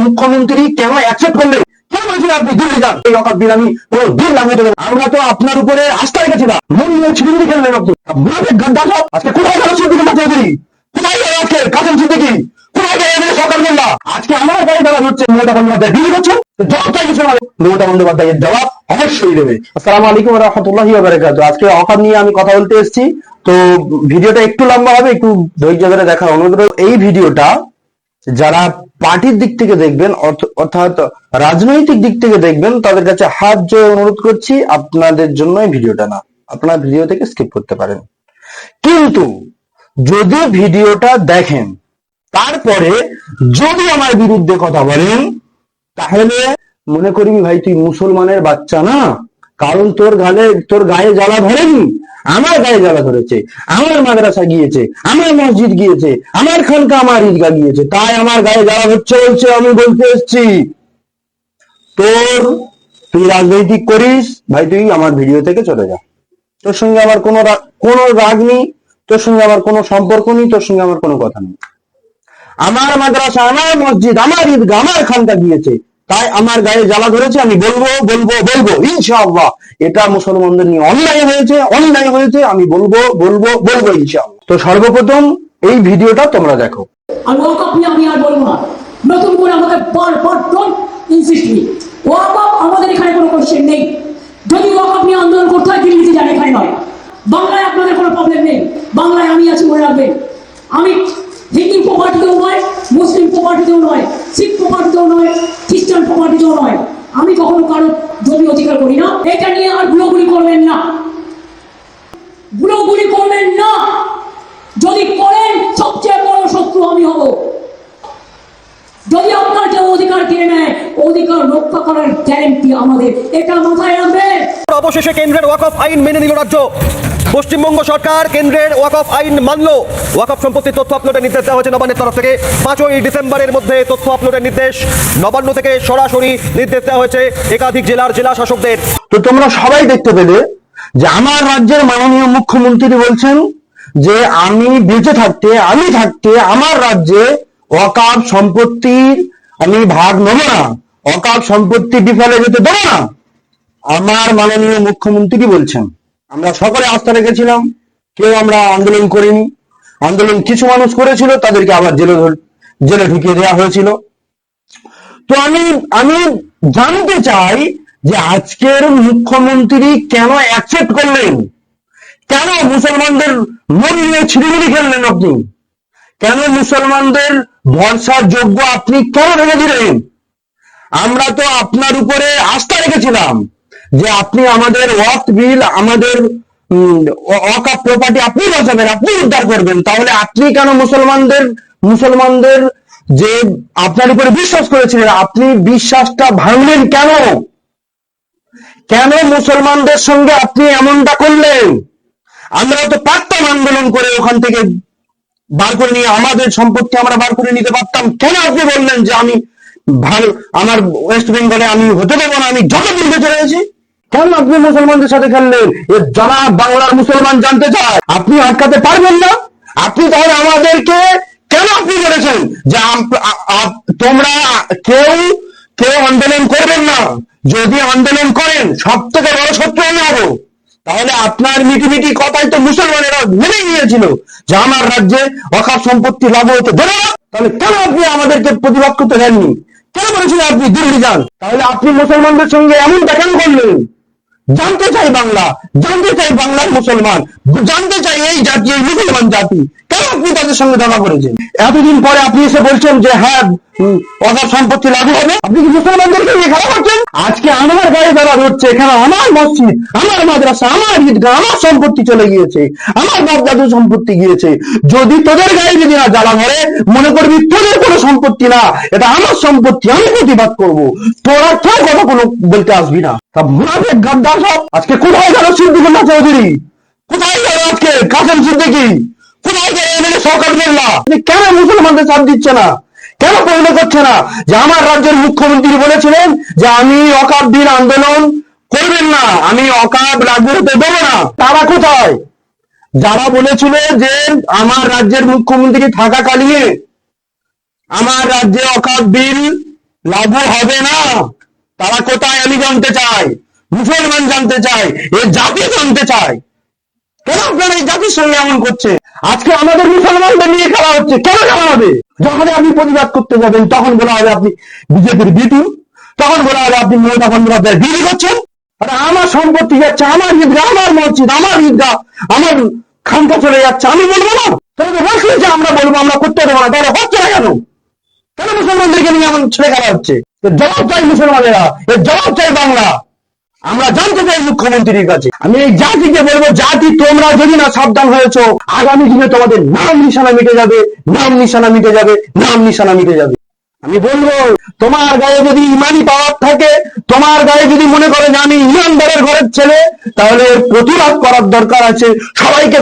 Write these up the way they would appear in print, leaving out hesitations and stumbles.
মুখ্যমন্ত্রী কেন অ্যাকসেপ্ট করলেন? কেন বলছেন আপনি দিল্লি যান? এই অকাপ বিল আমি কোনো দিন লাগিয়ে দেবেন। আমরা তো আপনার উপরে আস্থা রেখেছিলাম, মন নিয়ে ছিড়িয়ে খেললেন আপনি। আপনাদের গাদ্দার সব আজকে কোথায় গেল? সিদ্দিকুর চৌধুরী কোথায় গেল? আজকে কাসেম সিদ্দিকী কোথায় গেল? এদের সরকার মোল্লা আজকে আমার গায়ে দাঁড়া হচ্ছে। মমতা বন্দ্যোপাধ্যায় দিল্লি করছেন, জবাবটাই কিছু না। মমতা বন্দ্যোপাধ্যায়ের জবাব অবশ্যই দেবে। আসসালামু আলাইকুম ওয়া রাহমাতুল্লাহি ওয়া বারাকাতুহু। আজকে অকাপ নিয়ে আমি কথা বলতে এসেছি, তো ভিডিওটা একটু লম্বা হবে, একটু ধৈর্য ধরে দেখার অনুরোধ রইল। এই ভিডিওটা যারা পার্টির দিক থেকে দেখবেন, অর্থাৎ রাজনৈতিক দিক থেকে দেখবেন, তাদের কাছে হাত জোড়ে অনুরোধ করছি, আপনাদের জন্য এই ভিডিওটা না। আপনারা ভিডিও থেকে স্কিপ করতে পারেন, কিন্তু যদি ভিডিওটা দেখেন তারপরে যদি আমার বিরুদ্ধে কথা বলেন, তাহলে মনে করবি ভাই তুই মুসলমানের বাচ্চা না। কারণ তোর গায়ে জ্বালা ধরেনি, আমার গায়ে জ্বালা ধরেছে। আমার মাদ্রাসা গিয়েছে, আমার মসজিদ গিয়েছে, আমার খানকা, আমার ঈদগাহ গিয়েছে, তাই আমার গায়ে জ্বালা হচ্ছে বলছে। আমি বলতে এসছি, তুই রাজনৈতিক করিস ভাই, তুই আমার ভিডিও থেকে চলে যা। তোর সঙ্গে আমার কোনো রাগ নেই, তোর সঙ্গে আমার কোনো সম্পর্ক নেই, তোর সঙ্গে আমার কোনো কথা নেই। আমার মাদ্রাসা, আমার মসজিদ, আমার ঈদগাহ, আমার খানকা গিয়েছে, তাই আমার গায়ে জ্বালা ধরেছে। আমি বলবো ইনশাআল্লাহ, এটা মুসলমানদের নিয়ে অন্যায় হয়েছে। আমি বলবো ইনশাআল্লাহ। তো সর্বপ্রথম এই ভিডিওটা তোমরা দেখো। আর ওয়াকআপ নিয়ে আমি আর বলবো না, নতুন করে আমাকে বারবার ডোন্ট ইনসিস্ট মি। ওয়াকআপ আমাদের এখানে কোনো কোশ্চেন নেই। যদি ওয়াকআপ নিয়ে আন্দোলন করতে হয় দিল্লিতে যান, এখানে নয়। বাংলায় আপনাদের কোনো প্রবলেম নেই, বাংলায় আমি আছি, মনে রাখবেন। আমি হিন্দু প্রপার্টিতেও নয়, মুসলিম প্রপার্টিতেও নয়, শিখ প্রপার্টিতেও নয়, খ্রিস্টান প্রপার্টিতেও নয়। আমি কখনো কারো জমি অধিকার করি না। এটা নিয়ে আর গুলোগুলি করবেন না, গুলোগুলি করবেন না। যদি করেন সবচেয়ে বড় শত্রু আমি হব। যদি আপনার কেউ অধিকার কিনে নেয়, অধিকার রক্ষা করার গ্যারান্টি আমাদের, এটা মাথায় রাখবেন। অবশেষে কেন্দ্রের ওয়াকফ আইন মেনে নিল রাজ্য। পশ্চিমবঙ্গ সরকার কেন্দ্রের ওয়াকফ আইন মানল। ওয়াকফ সম্পত্তির তথ্য আপলোডের নির্দেশ দেওয়া হয়েছে নবান্নের তরফ থেকে। 5ই ডিসেম্বরের মধ্যে তথ্য আপলোডের নির্দেশ নবান্ন থেকে সরাসরি নির্দেশ দেওয়া হয়েছে একাধিক জেলা শাসকদের। তো তোমরা সবাই দেখতে পেলে যে আমার রাজ্যের মাননীয় মুখ্যমন্ত্রী বলছেন যে আমি বেঁচে থাকতে আমার রাজ্যে ওয়াকফ সম্পত্তির আমি ভাগ নেব না, ওয়াকফ সম্পত্তি বিফলে যেতে দেব না। আমার মাননীয় মুখ্যমন্ত্রী বলছেন। আমরা সকলে আস্থা রেখেছিলাম, কেউ আমরা আন্দোলন করিনি। আন্দোলন কিছু মানুষ করেছিল, তাদেরকে আবার জেলে ঢুকিয়ে দেওয়া হয়েছিল। তো আমি জানতে চাই যে আজকের মুখ্যমন্ত্রী কেন অ্যাকসেপ্ট করলেন? কেন মুসলমানদের মন নিয়ে ছিড়িমিড়ি খেললেন আপনি? কেন মুসলমানদের ভরসার যোগ্য আপনি কেন ভেঙে দিলেন? আমরা তো আপনার উপরে আস্থা রেখেছিলাম যে আপনি আমাদের ওয়াকফ বিল, আমাদের ওয়াকফ প্রপার্টি আপনি বাঁচাবেন, আপনি উদ্ধার করবেন। তাহলে আপনি কেন মুসলমানদের যে আপনার উপরে বিশ্বাস করেছিলেন, আপনি বিশ্বাসটা ভাঙলেন কেন? কেন মুসলমানদের সঙ্গে আপনি এমনটা করলেন? আমরা তো পারতাম আন্দোলন করে ওখান থেকে বার করে নিয়ে আমাদের সম্পত্তি আমরা বার করে নিতে পারতাম। কেন আপনি বললেন যে আমি আমার ওয়েস্ট বেঙ্গলে আমি হতে দেবো না, আমি যতদিন বেঁচে রয়েছি? কেন আপনি মুসলমানদের সাথে খেললেন? যারা বাংলার মুসলমান জানতে চায়, আপনি আটকাতে পারবেন না। আপনি তাহলে আমাদেরকে কেন আপনি বলেছেন যে তোমরা কেউ আন্দোলন করবেন না? যদি আন্দোলন করেন সব থেকে বড় শত্রু আমি হবো। তাহলে আপনার মিটি কথাই তো মুসলমানেরা মেনে নিয়েছিল যে আমার রাজ্যে ওয়াকফ সম্পত্তি লাগু হতে দেবে না। তাহলে কেন আপনি আমাদেরকে প্রতিবাদ করতে দেননি? কেন বলেছিলেন আপনি দিল্লি যান? তাহলে আপনি মুসলমানদের সঙ্গে এমনটা কেন করলেন? জানতে চাই বাংলা, জানতে চাই বাংলার মুসলমান, জানতে চাই এই জাতি, এই মুসলমান জাতি, কেন আপনি তাদের সঙ্গে দেখা করেছেন? এতদিন পরে আপনি এসে বলছেন যে হ্যাঁ ওয়াকফ সম্পত্তি লাগু হবে। আপনি কি মুসলমানদেরকে নিয়ে খেলা করছেন? আজকে আমার গায়ে যারা হচ্ছে, এখানে আমার মসজিদ, আমার মাদ্রাসা, আমার ঈদগাহ, আমার সম্পত্তি চলে গিয়েছে, আমার বাপ দাদুর সম্পত্তি গিয়েছে। যদি তোদের গায়ে যদি না জ্বালা ধরে, মনে করবি তোদের কোনো সম্পত্তি না, এটা আমার সম্পত্তি, আমি প্রতিবাদ করবো। তোরা কেউ কথা কোনো বলতে আসবি না। তা মুনাফিক গাদ্দার সব আজকে কোথায় গেল? সিদ্দিকুর চৌধুরী কোথায় গেল? আজকে কাসেম সিদ্দিকী কোথায় গেল? এমএলএ শওকত মোল্লা আপনি কেন মুসলমানদের সাথ দিচ্ছে না? কেন পরিণ করছে না? যে আমার রাজ্যের মুখ্যমন্ত্রী বলেছিলেন যে আমি ওয়াকফ বিল আন্দোলন করবেন না, আমি ওয়াকফ লাগু হতে দেবো না। তারা কোথায়? যারা বলেছিল যে আমার রাজ্যের মুখ্যমন্ত্রী থাকাকালীন আমার রাজ্যে ওয়াকফ বিল লাগু হবে না। তারা কোথায় আমি জানতে চাই, মুসলমান জানতে চাই, এ জাতি জানতে চায় কেন আপনারা এই জাতির সঙ্গে এমন করছে। আজকে আমাদের মুসলমানদের নিয়ে খেলা হচ্ছে, কেন খেলা হবে? যখন আপনি প্রতিবাদ করতে যাবেন তখন বলা হবে আপনি বিজেপির বিটু, তখন বলা হবে আপনি মমতা বন্দ্যোপাধ্যায় বিলি করছেন। আরে আমার সম্পত্তি যাচ্ছে, আমার ঈদগাহ, আমার মসজিদ, আমার ঈদগাহ, আমার খানকা চলে যাচ্ছে, আমি বলবো না? তাহলে তো বসলে যে আমরা বলবো আমরা করতে দেবো না, তাহলে হচ্ছে না কেন? কেন মুসলমানদেরকে নিয়ে এমন ছেলে খেলা হচ্ছে? এর জবাব চাই মুসলমানেরা, এর জবাব চাই বাংলা। আমরা জানতে চাই মুখ্যমন্ত্রীর কাছে। আমি এই জাতিকে বলবো, জাতি তোমরা যদি না সাবধান হয়েছো, আগামী দিনে তোমাদের নাম নিশানা মিটে যাবে, নাম নিশানা মিটে যাবে, নাম নিশানা মিটে যাবে। আমি বলবো, তোমার গায়ে যদি ইমানি পাওয়ার থাকে, তোমার গায়ে যদি মনে করে যে আমি ইমানদারের ঘরের ছেলে, তাহলে এর প্রতিবাদ করার দরকার আছে। সবাইকে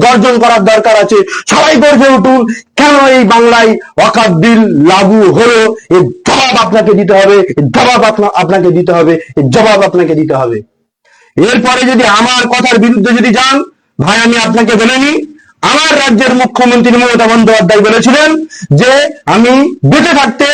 গর্জন করার দরকার আছে। সবাই গর্জে উঠুন, কেন এই বাংলায় ওয়াকফ বিল লাগু হলো, এর জবাব আপনাকে দিতে হবে, এর জবাব আপনাকে দিতে হবে, এর জবাব আপনাকে দিতে হবে। এরপরে যদি আমার কথার বিরুদ্ধে যদি যান, ভাই আমি আপনাকে বলে নিই, আমার রাজ্যের মুখ্যমন্ত্রী মমতা বন্দ্যোপাধ্যায় বলেছিলেন যে আমি বেঁচে থাকতে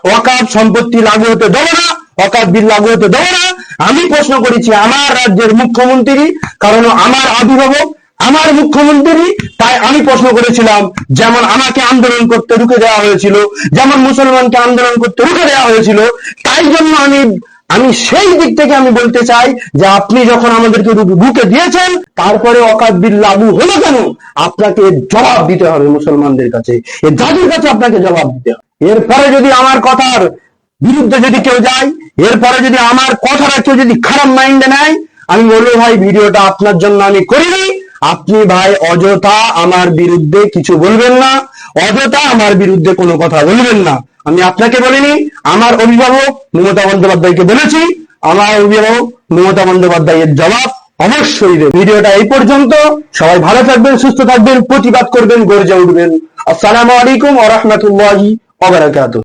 ওয়াকফ সম্পত্তি লাগু হতে দেবো না, ওয়াকফ বিল লাগু হতে দেবো না। আমি প্রশ্ন করেছি আমার রাজ্যের মুখ্যমন্ত্রী, কারণ আমার অভিভাবক আমার মুখ্যমন্ত্রী, তাই আমি প্রশ্ন করেছিলাম, যেমন আমাকে আন্দোলন করতে রুখে দেওয়া হয়েছিল, যেমন মুসলমানকে আন্দোলন করতে রুখে দেওয়া হয়েছিল, তাই জন্য আমি সেই দিক থেকে আমি বলতে চাই যে আপনি যখন আমাদেরকে রুখে দিয়েছেন, তারপরে ওয়াকফ বিল লাগু হলো কেন, আপনাকে জবাব দিতে হবে মুসলমানদের কাছে, এই জাতির কাছে আপনাকে জবাব দিতে হবে। এরপরে যদি আমার কথার বিরুদ্ধে যদি কেউ যায়, এরপরে যদি আমার কথাটা কেউ যদি খারাপ মাইন্ডে নেয়, আমি বলবো ভাই ভিডিওটা আপনার জন্য আমি করিনি, আপনি ভাই অযথা আমার বিরুদ্ধে কিছু বলবেন না, অযথা আমার বিরুদ্ধে কোনো কথা বলবেন না। আমি আপনাকে বলিনি, আমার অভিভাবক মমতা বন্দ্যোপাধ্যায়কে বলেছি, আমার অভিভাবক মমতা বন্দ্যোপাধ্যায়ের জবাব অবশ্যই দেবে। ভিডিওটা এই পর্যন্ত। সবাই ভালো থাকবেন, সুস্থ থাকবেন, প্রতিবাদ করবেন, গর্জে উঠবেন। আসসালামু আলাইকুম ওয়া রাহমাতুল্লাহি ওয়া বারাকাতুহু।